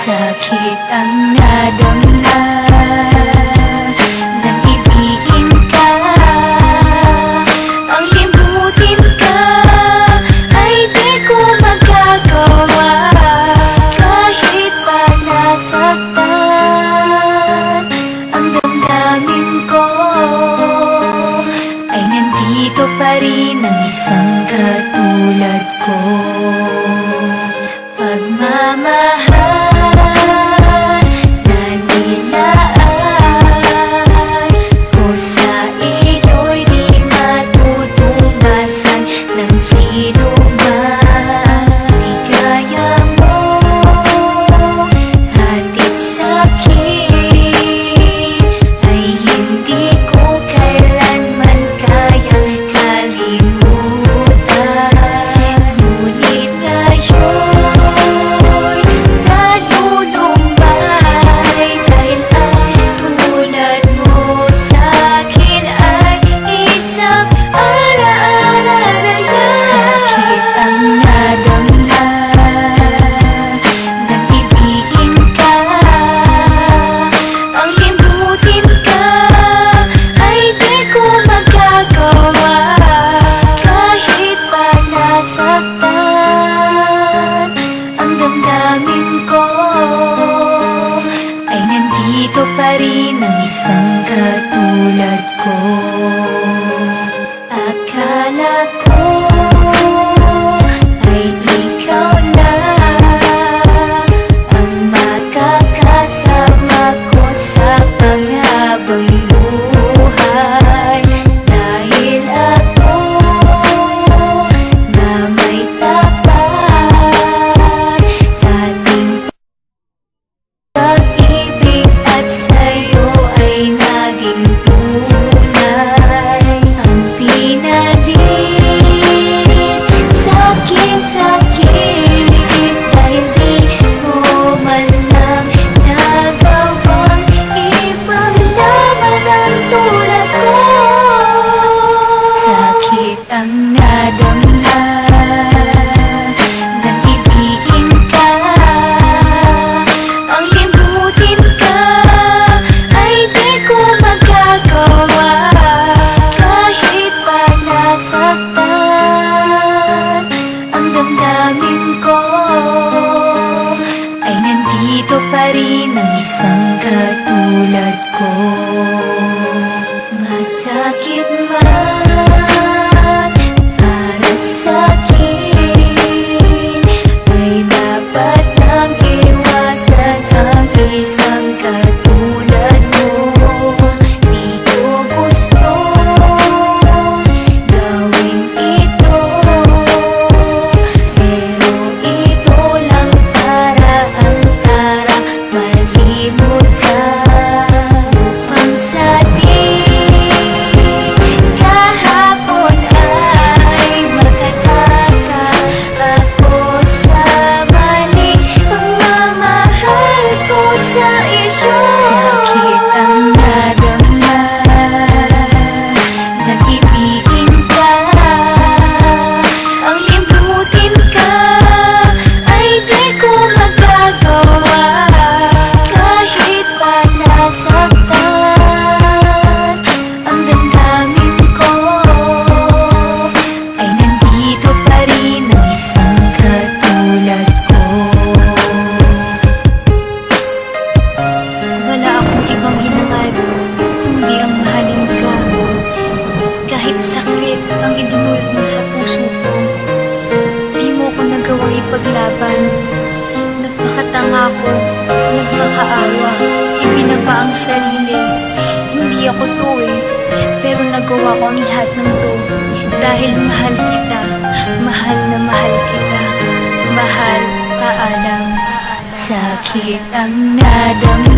Sakit ang nadama nang ibigin ka. Ang limutin ka ay di ko magagawa. Kahit pa nasaktan ang damdamin ko, ay nandito pa rin ang isang katulad ko. Pagmamahal na nilaan ko sa iyo'y di matutumbasan ng sino man. Di kaya mo hatid sa'kin, ay hindi ko kailanman kayang kalimutan. Ngunit ngayon dito pa rin ang isang katulad ko. Akala ko ay ikaw na ang makakasama ko sa panghabang buhay. Dahil ako na may tapat sa ating pag-ibig at sa'yo ay naging tunay. Ang pinalit sa'kin sakit, dahil di mo man lang nagawang ipaglaban ang tulad ko. Sakit ang nadama nang ibigin ka. Ang limutin ka ay di ko magagawa. Kahit pa nasaktan ang damdamin ko, ay nandito pa rin ang isang katulad ko. Masakit man para sa'kin, ay dapat nang iwasan ang isang katulad mo. Di ko gusto gawin ito, pero ito lang paraan para malimot ka. Upang sa kahapon ay makatakas ako sa mali pagmamahal ko sa iyo. Sakit ang nadama nang ibigin ka. Ang limutin ka ay di ko magagawa. Kahit pa nasaktan ang damdamin ko, ay nandito pa rin ang isang katulad ko. Wala akong ibang hinangad kundi ang mahalin ka. Kahit sakit ang idinulot mo sa puso ko, di mo ko nagawang ipaglaban. Nagpakatanga ko, nagmakaawa, ibinaba ang sarili. Hindi ako to pero nagawa ko ang lahat ng to. Dahil mahal kita, mahal na mahal kita. Mahal, paalam. sakit ang nadama.